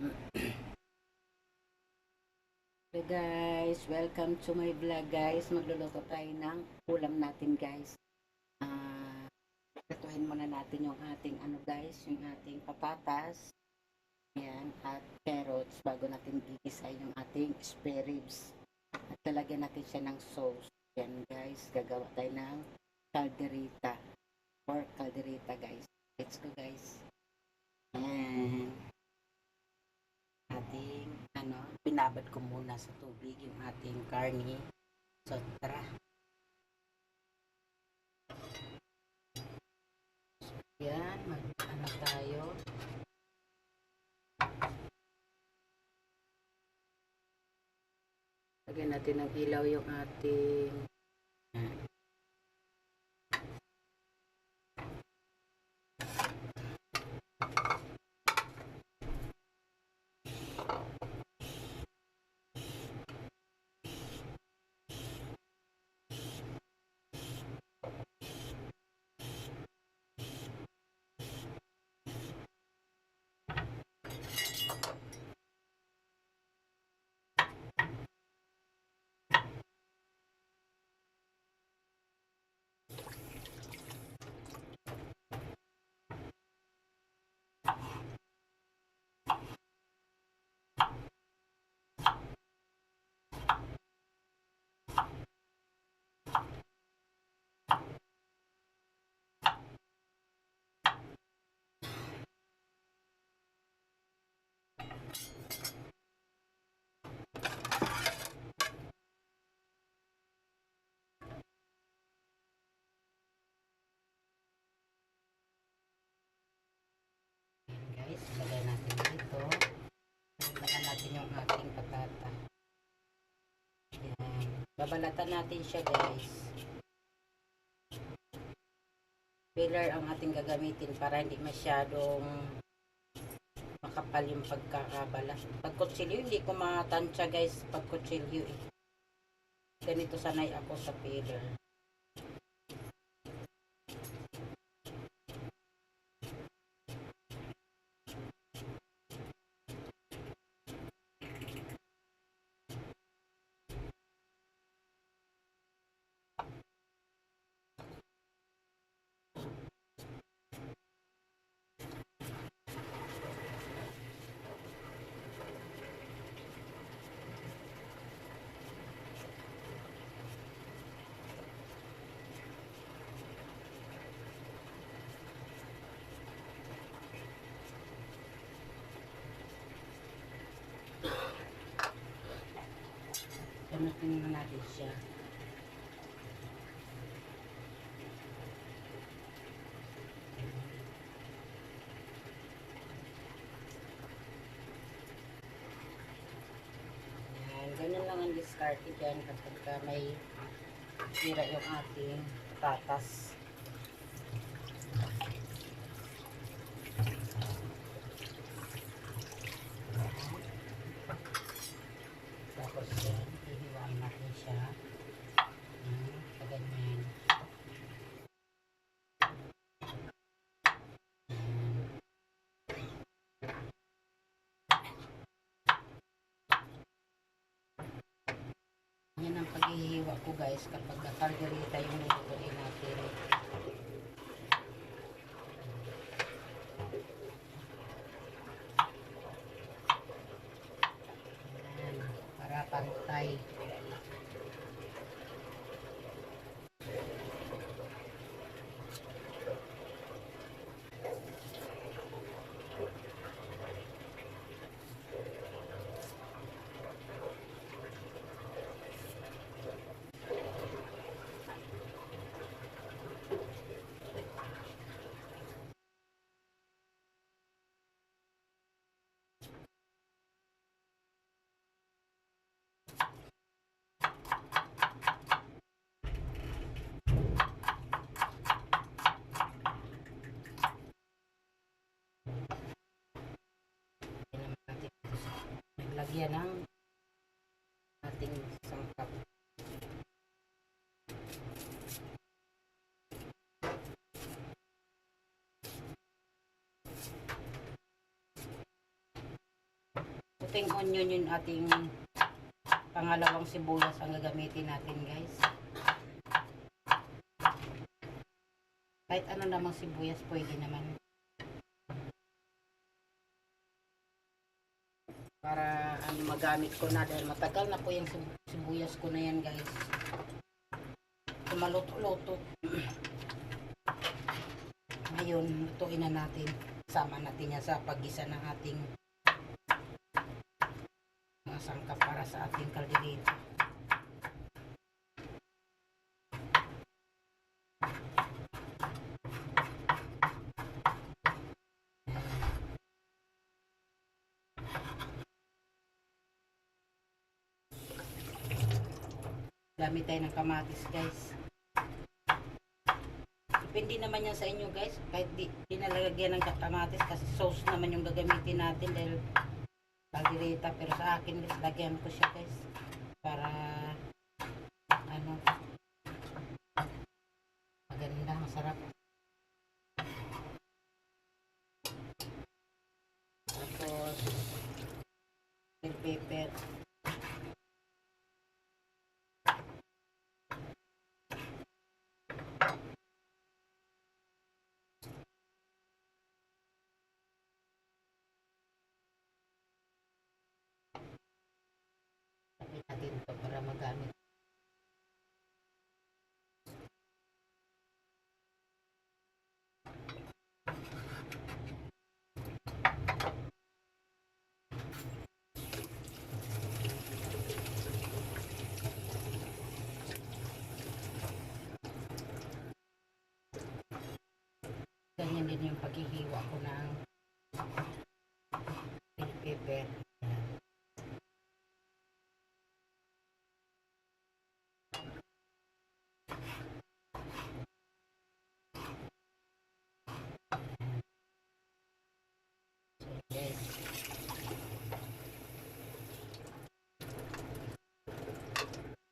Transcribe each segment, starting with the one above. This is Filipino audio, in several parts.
Hello guys, welcome to my vlog guys. Magluluto tayo ng ulam natin guys. Lutuin muna natin yung ating guys, yung ating patatas. Ayan, at carrots bago natin gigisa yung ating spare ribs. At lalagyan natin siya ng sauce. Ayan guys, gagawa tayo ng calderita. Pork calderita guys. Let's go guys. Ayan. Ating binabad ko muna sa tubig yung ating karni. So tara. Yan, tayo. Lagyan natin ng ilaw yung ating guys, lagyan natin dito. Lagyan natin yung ating patata. Yan. Babalatan natin siya guys. Filler ang ating gagamitin para hindi masyadong makapal yung pagkakabala. Pag kutsilyo, hindi ko matansya guys pag kutsilyo eh. Ganito sanay ako sa filler. Gamitin na natin siya. Ayan, ganyan lang ang discard dyan kapag may sira yung ating patatas. Tapos yan, hihiwain natin siya. Ganyan. Yan ang paghihiwa ko guys kapag nakalderita yung nilutuin natin. Yan, para pantay. Naglagyan ng ating sangkap. puting onion yung ating pangalawang sibuyas ang gagamitin natin, guys. Kahit ano namang sibuyas, pwede naman. Para magamit ko na dahil matagal na po yung sibuyas ko na yan, guys. Maluto-luto. Ngayon, lutuin na natin. Sama natin yan sa paggisa ng ating mga sangkap para sa ating kaldereta. Gamit tayo ng kamatis, guys. Depende naman yan sa inyo, guys. Kahit di nalagyan ng kamatis kasi sauce naman yung gagamitin natin dahil kaldereta. Pero sa akin, guys, lagyan ko siya, guys. Para ano, maganda, masarap. Tapos bell pepper. Natin ito para magamit. Ganyan din yung paghihiwa ko ng bell pepper.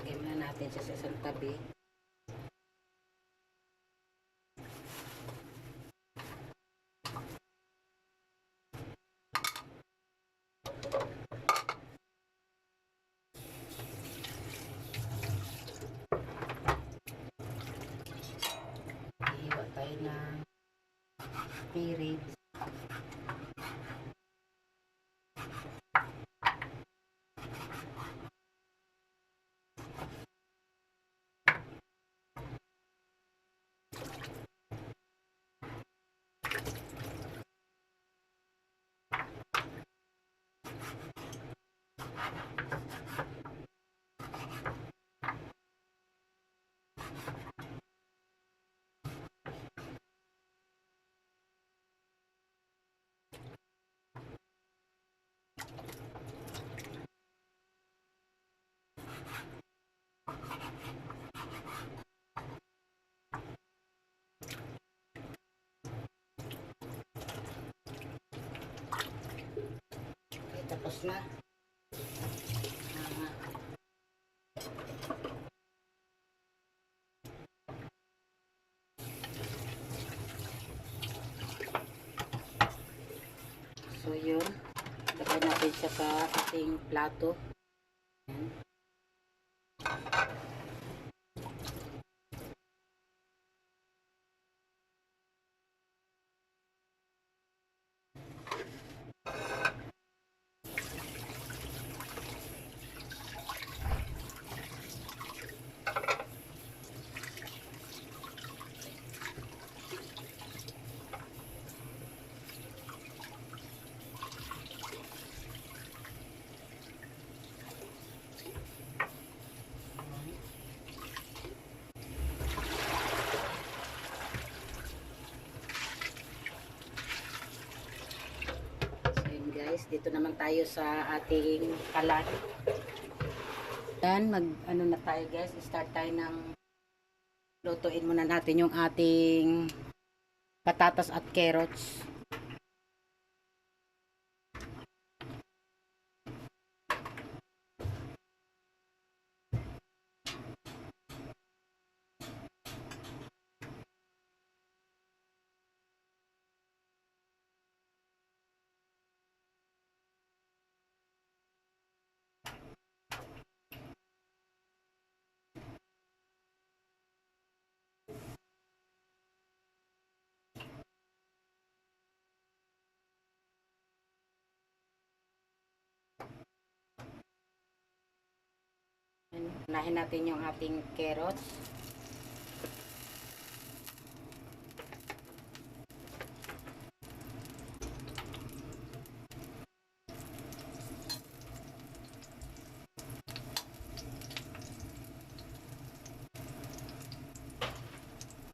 Lagyan muna natin siya sa isang tabi. Iiwa tayo ng spirits. Okay, tapos na. So yun, lagay natin siya sa ating plato. Guys, dito naman tayo sa ating kalan. Yan, ano na tayo, guys, start tayo ng lutuin muna natin yung ating patatas at carrots. Unahin natin yung ating carrots.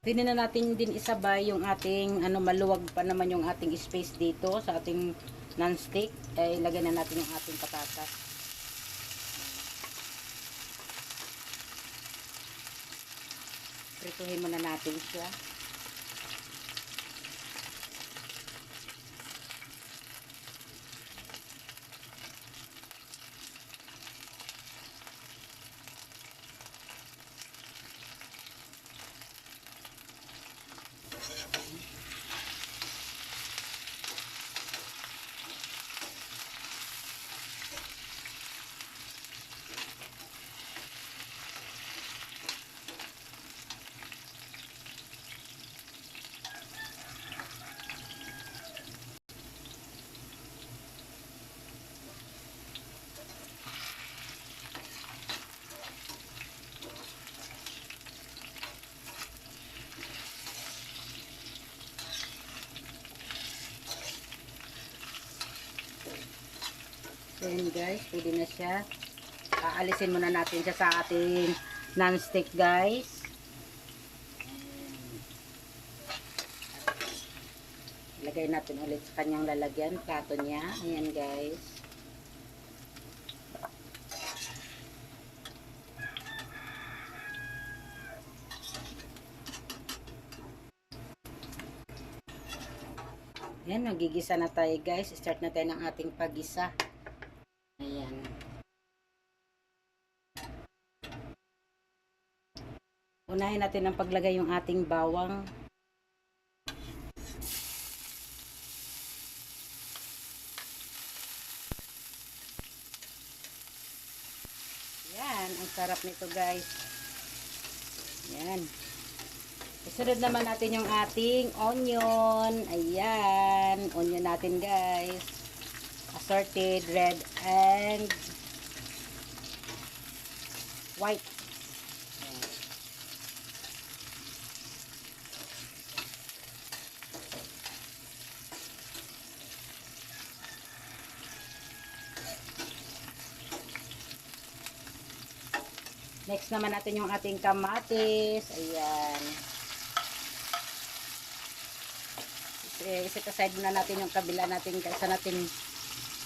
Pwede na natin din isabay yung ating maluwag pa naman yung ating space dito sa ating non-stick. Ay ilagay na natin yung ating patatas. Prituhin muna natin siya. So yun guys, pwede na siya. Aalisin muna natin siya sa ating non-stick guys. Ilagay natin ulit sa kanyang lalagyan, plato niya. Ayan guys. Ayan, magigisa na tayo guys. Start na tayo ng ating paggisa. Ayan. Unahin natin ang paglagay yung ating bawang. Ayan, ang sarap nito guys. Ayan. Isunod naman natin yung ating onion. Ayan, onion natin guys. Assorted red and white. Next naman natin yung ating kamatis. Ayan. Iset aside na natin yung kabila natin kaysa natin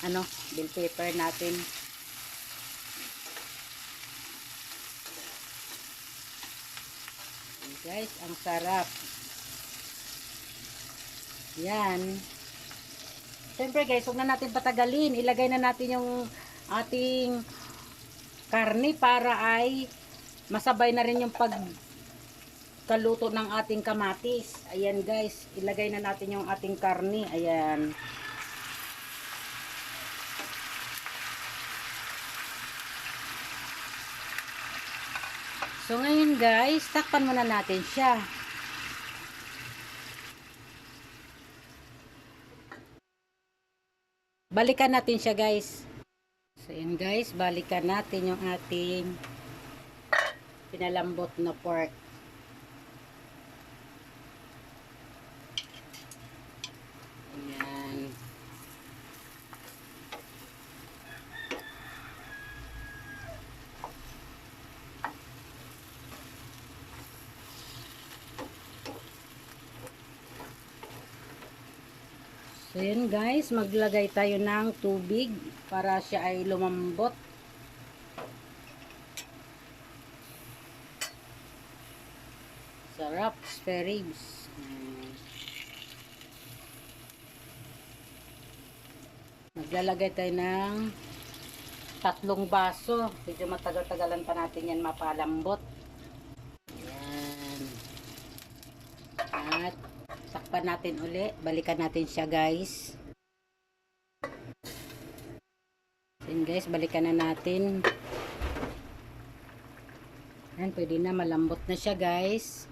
bell pepper natin. Ayan guys, ang sarap. Yan. Siyempre guys, huwag na natin patagalin. Ilagay na natin yung ating karne para ay masabay na rin yung pagkaluto ng ating kamatis. Ayan guys, ilagay na natin yung ating karne. Ayan. So ngayon guys, takpan muna natin siya. Balikan natin siya guys. So yun guys, balikan natin yung ating pinalambot na pork. Ayan. So yun guys, maglagay tayo ng tubig para siya ay lumambot. Sarap, spare ribs. Maglalagay tayo ng 3 baso. Medyo matagal-tagalan pa natin yan mapalambot. Ayan. At takpan natin uli. Balikan natin siya guys. Ayan guys, balikan na natin. Ayan, pwede na, malambot na siya guys.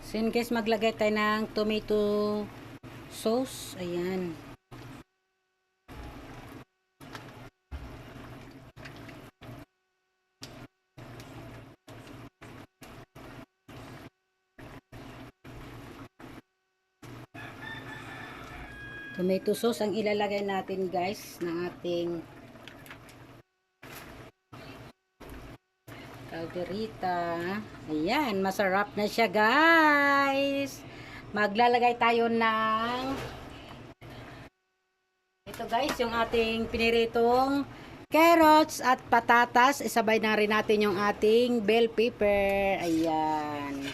So yun guys, maglagay tayo ng tomato sauce. Ayan. Tomato sauce ang ilalagay natin guys ng ating calderita. Ayan, masarap na siya guys. Maglalagay tayo ng ito guys, yung ating piniritong carrots at patatas. Isabay na rin natin yung ating bell pepper. Ayan.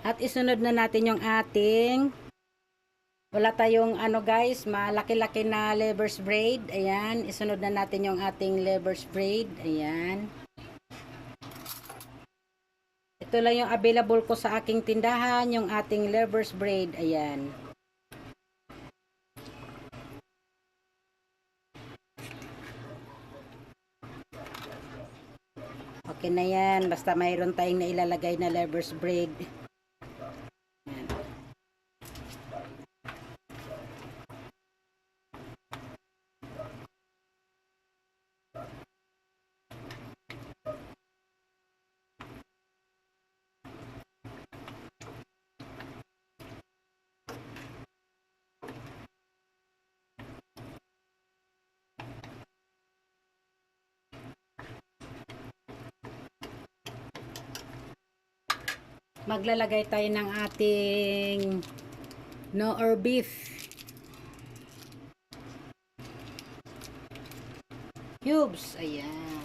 At isunod na natin yung ating wala tayong ano guys, malaki-laki na lever's braid. Ayan, isunod na natin yung ating lever's braid. Ayan. Ito lang yung available ko sa aking tindahan, yung ating lever's braid. Ayan. Okay na yan, basta mayroon tayong nailalagay na lever's braid. Maglalagay tayo ng ating Knorr beef cubes. Ayan.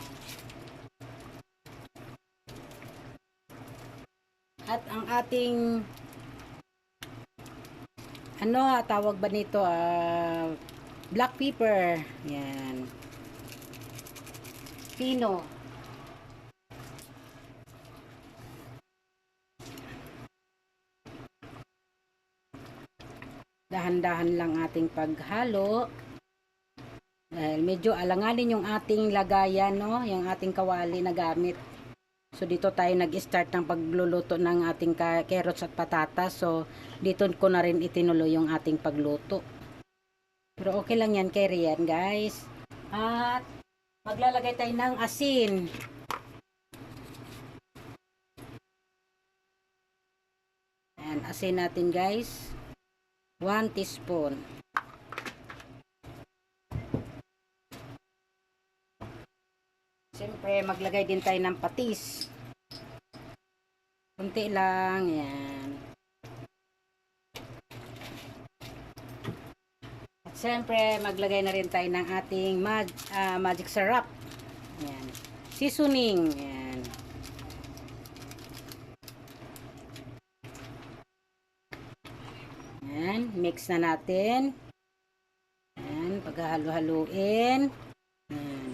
At ang ating ano tawag ba nito? Black pepper. Ayan. Pino. Dahan-dahan lang ating paghalo dahil medyo alanganin yung ating lagayan, no? Yung ating kawali na gamit. So dito tayo nag-start ng pagluluto ng ating carrots at patatas. So dito ko na rin itinuloy yung ating pagluto. Pero okay lang yan kay Rian guys. At maglalagay tayo ng asin. Ayan, asin natin guys. 1 teaspoon. Siyempre, maglagay din tayo ng patis. Kunti lang. Yan. At siyempre, maglagay na rin tayo ng ating magic syrup. Yan. Seasoning. Yan. Yan, mix na natin. Yan, paghahalo-haluin. Yan.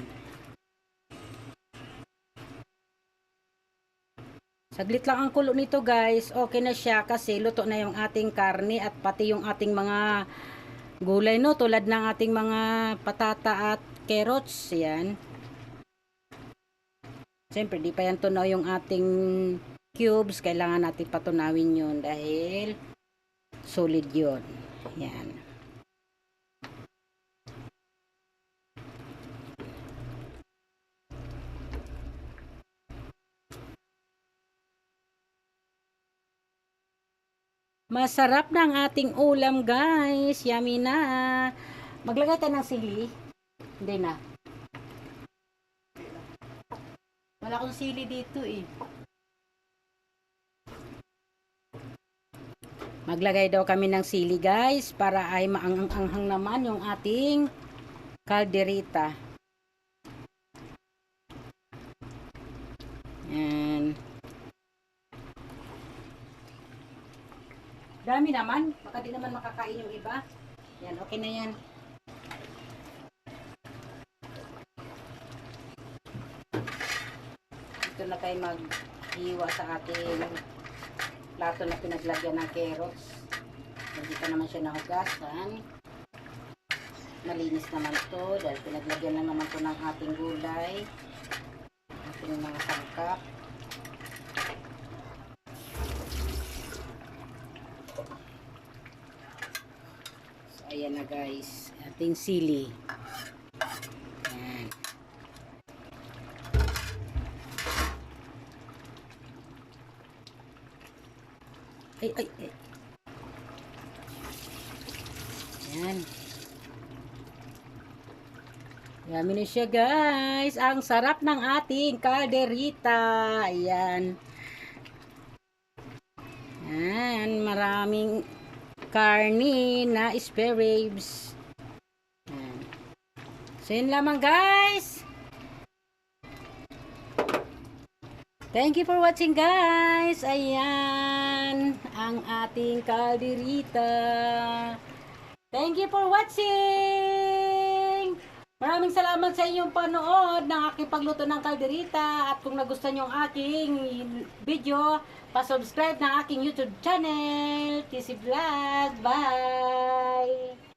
Saglit lang ang kulo nito guys. Okay na siya kasi luto na yung ating karne at pati yung ating mga gulay, no, tulad ng ating mga patata at carrots. Yan. Siyempre, di pa yan tunaw yung ating cubes. Kailangan natin patunawin yun dahil solid yun. Yan. Masarap na ang ating ulam guys. Yummy na. Maglagay tayo ng sili. Hindi na. Wala akong sili dito eh. Maglagay daw kami ng sili guys para ay maanghang naman yung ating calderita. Yan. Dami naman. Baka di naman makakain yung iba. Yan, okay na yan. Ito na tayo maghiwa sa ating plato na pinaglagyan ng carrots. Hindi pa naman siya nahugasan. Malinis naman to dahil pinaglagyan na naman to ng ating gulay, ating mga sangkap. So ayan na guys, ating sili. Ayan. Ay. Yan. Yummy na siya, guys. Ang sarap ng ating kalderita. Ayan. Yan. Maraming karni na spare ribs. Yan. So, yun lamang, guys. Thank you for watching, guys. Ayan. Ang ating kalderita. Thank you for watching. Maraming salamat sa inyong panood ng aking pagluto ng kalderita. At kung nagustuhan nyo ang aking video, pa-subscribe ng aking YouTube channel, TC Vlog. Bye!